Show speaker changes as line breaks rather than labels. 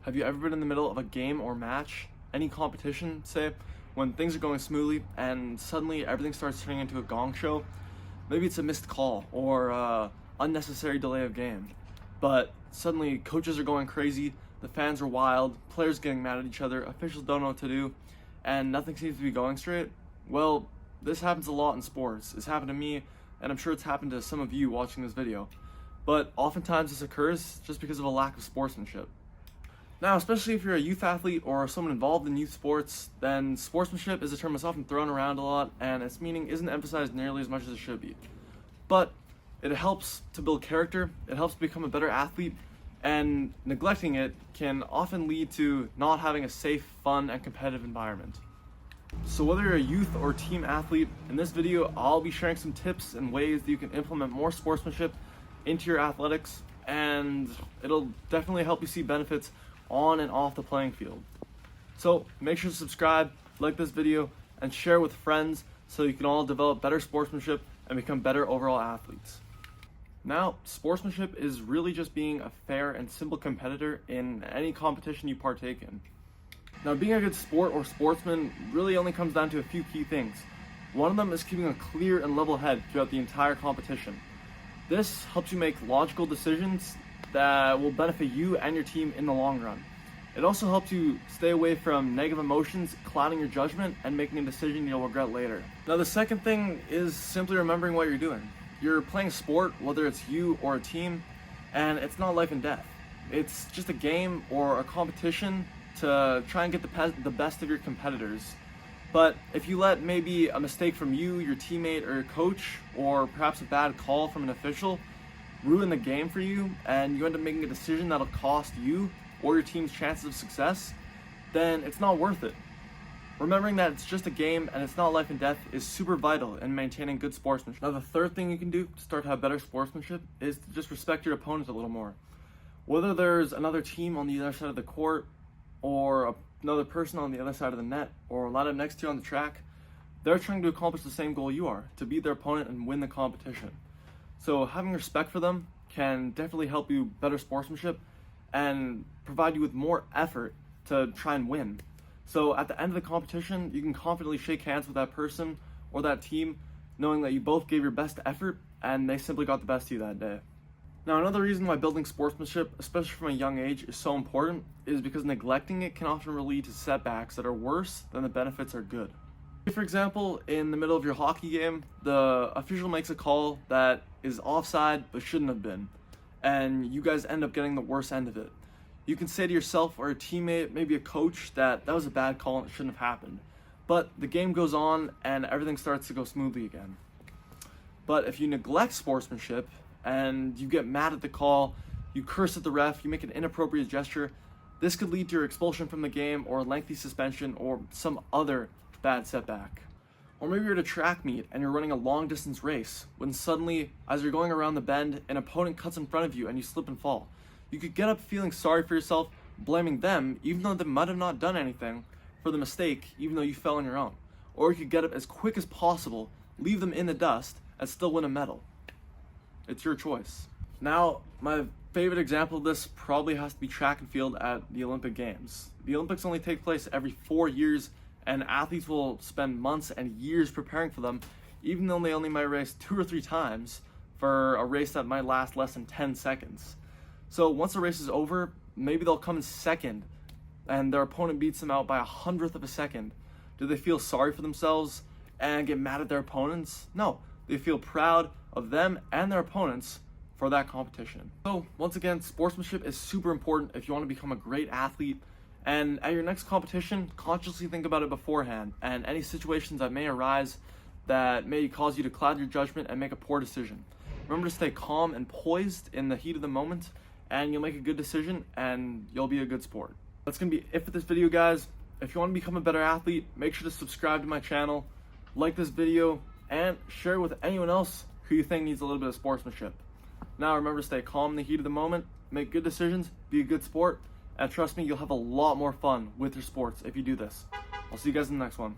Have you ever been in the middle of a game or match, any competition, say, when things are going smoothly and suddenly everything starts turning into a gong show? Maybe it's a missed call or unnecessary delay of game, but suddenly coaches are going crazy, the fans are wild, players getting mad at each other, officials don't know what to do, and nothing seems to be going straight. Well, this happens a lot in sports. It's happened to me, and I'm sure it's happened to some of you watching this video. But oftentimes this occurs just because of a lack of sportsmanship. Now, especially if you're a youth athlete or someone involved in youth sports, then sportsmanship is a term that's often thrown around a lot, and its meaning isn't emphasized nearly as much as it should be. But it helps to build character, it helps to become a better athlete, and neglecting it can often lead to not having a safe, fun, and competitive environment. So whether you're a youth or team athlete, in this video I'll be sharing some tips and ways that you can implement more sportsmanship into your athletics, and it'll definitely help you see benefits on and off the playing field. So make sure to subscribe, like this video, and share with friends so you can all develop better sportsmanship and become better overall athletes. Now, sportsmanship is really just being a fair and simple competitor in any competition you partake in. Now, being a good sport or sportsman really only comes down to a few key things. One of them is keeping a clear and level head throughout the entire competition. This helps you make logical decisions that will benefit you and your team in the long run. It also helps you stay away from negative emotions clouding your judgment and making a decision you'll regret later. Now, the second thing is simply remembering what you're doing. You're playing a sport, whether it's you or a team, and it's not life and death. It's just a game or a competition to try and get the best of your competitors. But if you let maybe a mistake from you, your teammate, or your coach, or perhaps a bad call from an official ruin the game for you, and you end up making a decision that'll cost you or your team's chances of success, then it's not worth it. Remembering that it's just a game and it's not life and death is super vital in maintaining good sportsmanship. Now, the third thing you can do to start to have better sportsmanship is to just respect your opponent a little more. Whether there's another team on the other side of the court, or another person on the other side of the net, or lined up next to you on the track, they're trying to accomplish the same goal you are, to beat their opponent and win the competition. So having respect for them can definitely help you better sportsmanship and provide you with more effort to try and win. So at the end of the competition, you can confidently shake hands with that person or that team, knowing that you both gave your best effort and they simply got the best of you that day. Now, another reason why building sportsmanship, especially from a young age, is so important is because neglecting it can often lead to setbacks that are worse than the benefits are good. For example, in the middle of your hockey game, the official makes a call that is offside but shouldn't have been, and you guys end up getting the worst end of it. You can say to yourself or a teammate, maybe a coach, that was a bad call and it shouldn't have happened. But the game goes on and everything starts to go smoothly again. But if you neglect sportsmanship and you get mad at the call, you curse at the ref, you make an inappropriate gesture, this could lead to your expulsion from the game or lengthy suspension or some other bad setback. Or maybe you're at a track meet and you're running a long distance race when suddenly, as you're going around the bend, an opponent cuts in front of you and you slip and fall. You could get up feeling sorry for yourself, blaming them even though they might have not done anything for the mistake, even though you fell on your own. Or you could get up as quick as possible, leave them in the dust, and still win a medal. It's your choice. Now, my favorite example of this probably has to be track and field at the Olympic Games. The Olympics only take place every 4 years, and athletes will spend months and years preparing for them, even though they only might race 2 or 3 times for a race that might last less than 10 seconds. So once the race is over, maybe they'll come in second and their opponent beats them out by 100th of a second. Do they feel sorry for themselves and get mad at their opponents? No, they feel proud of them and their opponents for that competition. So once again, sportsmanship is super important if you want to become a great athlete. And at your next competition, consciously think about it beforehand and any situations that may arise that may cause you to cloud your judgment and make a poor decision. Remember to stay calm and poised in the heat of the moment, and you'll make a good decision and you'll be a good sport. That's going to be it for this video, guys. If you want to become a better athlete, make sure to subscribe to my channel, like this video, and share it with anyone else who you think needs a little bit of sportsmanship. Now remember to stay calm in the heat of the moment, make good decisions, be a good sport, and trust me, you'll have a lot more fun with your sports if you do this. I'll see you guys in the next one.